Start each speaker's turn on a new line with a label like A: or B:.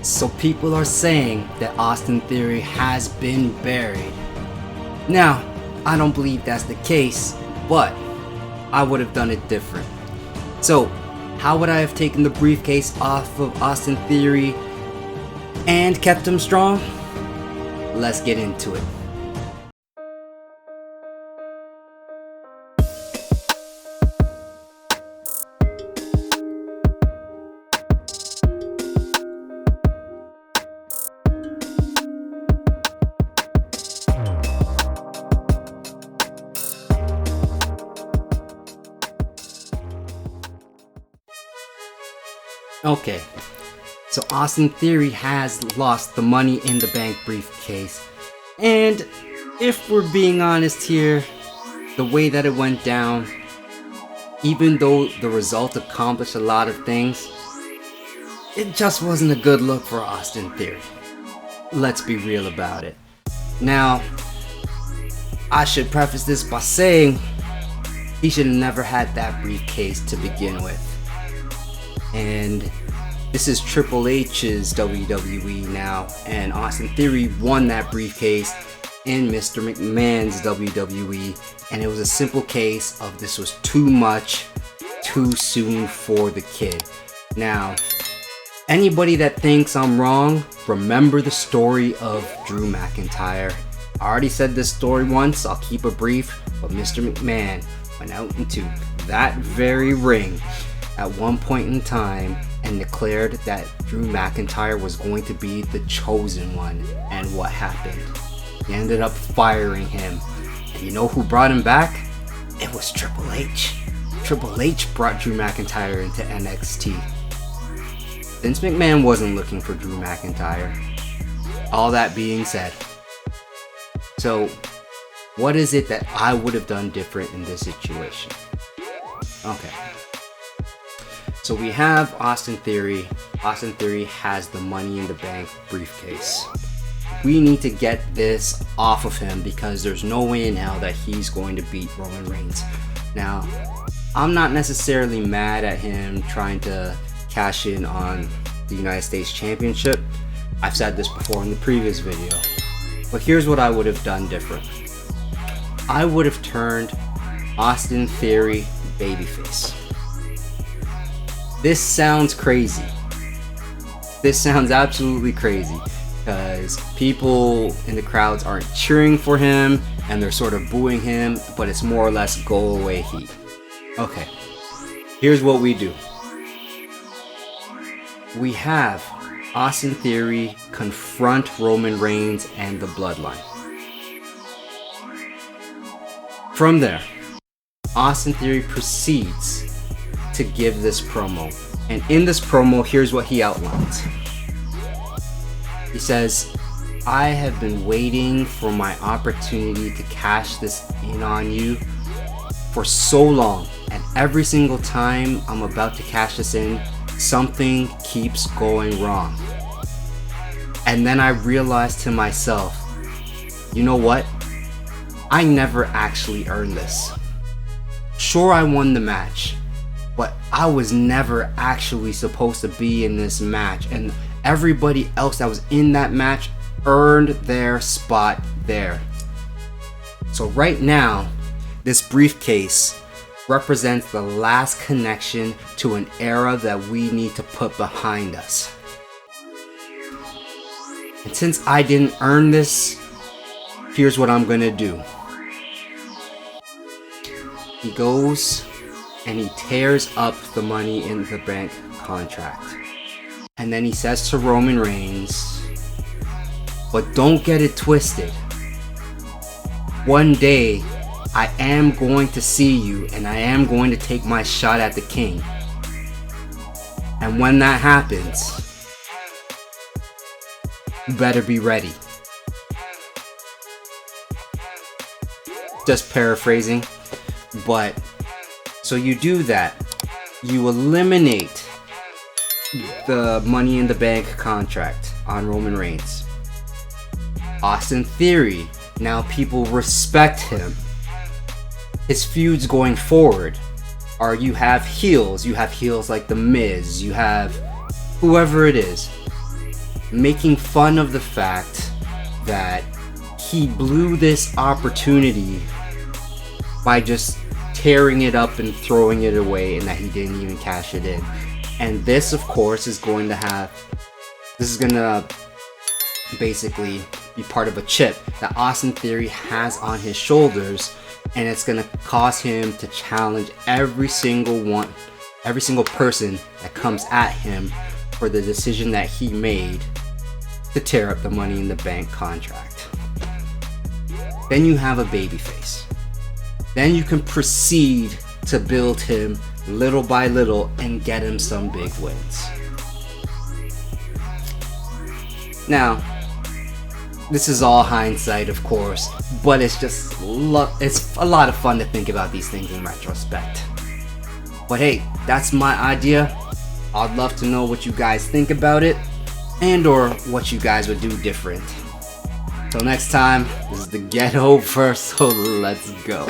A: So people are saying that Austin Theory has been buried. Now, I don't believe that's the case, but I would have done it different. So, how would I have taken the briefcase off of Austin Theory and kept him strong? Let's get into it. Okay, so Austin Theory has lost the Money in the Bank briefcase, and if we're being honest here, the way that it went down, even though the result accomplished a lot of things, it just wasn't a good look for Austin Theory. Let's be real about it. Now, I should preface this by saying he should have never had that briefcase to begin with. And this is Triple H's WWE now, and Austin Theory won that briefcase in Mr. McMahon's WWE, and it was a simple case of this was too much, too soon for the kid. Now, anybody that thinks I'm wrong, remember the story of Drew McIntyre. I already said this story once, I'll keep it brief, but Mr. McMahon went out into that very ring at one point in time and declared that Drew McIntyre was going to be the chosen one. And what happened? He ended up firing him. And you know who brought him back? It was Triple H. Triple H brought Drew McIntyre into NXT. Vince McMahon wasn't looking for Drew McIntyre. All that being said, so what is it that I would have done different in this situation? Okay. So we have Austin Theory. Austin Theory has the Money in the Bank briefcase. We need to get this off of him because there's no way in hell that he's going to beat Roman Reigns. Now, I'm not necessarily mad at him trying to cash in on the United States Championship. I've said this before in the previous video. But here's what I would have done different. I would have turned Austin Theory babyface. This sounds crazy. This sounds absolutely crazy because people in the crowds aren't cheering for him and they're sort of booing him, but it's more or less go away heat. Okay, here's what we do. We have Austin Theory confront Roman Reigns and the Bloodline. From there, Austin Theory proceeds to give this promo, and in this promo, here's what he outlines. He says, I have been waiting for my opportunity to cash this in on you for so long, and every single time I'm about to cash this in, something keeps going wrong. And then I realized to myself, you know what? I never actually earned this. Sure, I won the match, but I was never actually supposed to be in this match, and everybody else that was in that match earned their spot there. So right now, this briefcase represents the last connection to an era that we need to put behind us. And since I didn't earn this, here's what I'm gonna do. He goes and he tears up the Money in the Bank contract. And then he says to Roman Reigns, but don't get it twisted. One day, I am going to see you and I am going to take my shot at the king. And when that happens, you better be ready. Just paraphrasing, but so you do that. You eliminate the Money in the Bank contract on Roman Reigns. Austin Theory, now people respect him. His feuds going forward are you have heels like The Miz, you have whoever it is. making fun of the fact that he blew this opportunity by just tearing it up and throwing it away, and that he didn't even cash it in. And this, of course, is going to basically be part of a chip that Austin Theory has on his shoulders, and it's going to cause him to challenge every single person that comes at him for the decision that he made to tear up the Money in the Bank contract. Then you have a babyface. Then you can proceed to build him little by little and get him some big wins. Now, this is all hindsight, of course, but it's a lot of fun to think about these things in retrospect. But hey, that's my idea. I'd love to know what you guys think about it, and or what you guys would do different. Till next time, this is the Get Over, so let's go.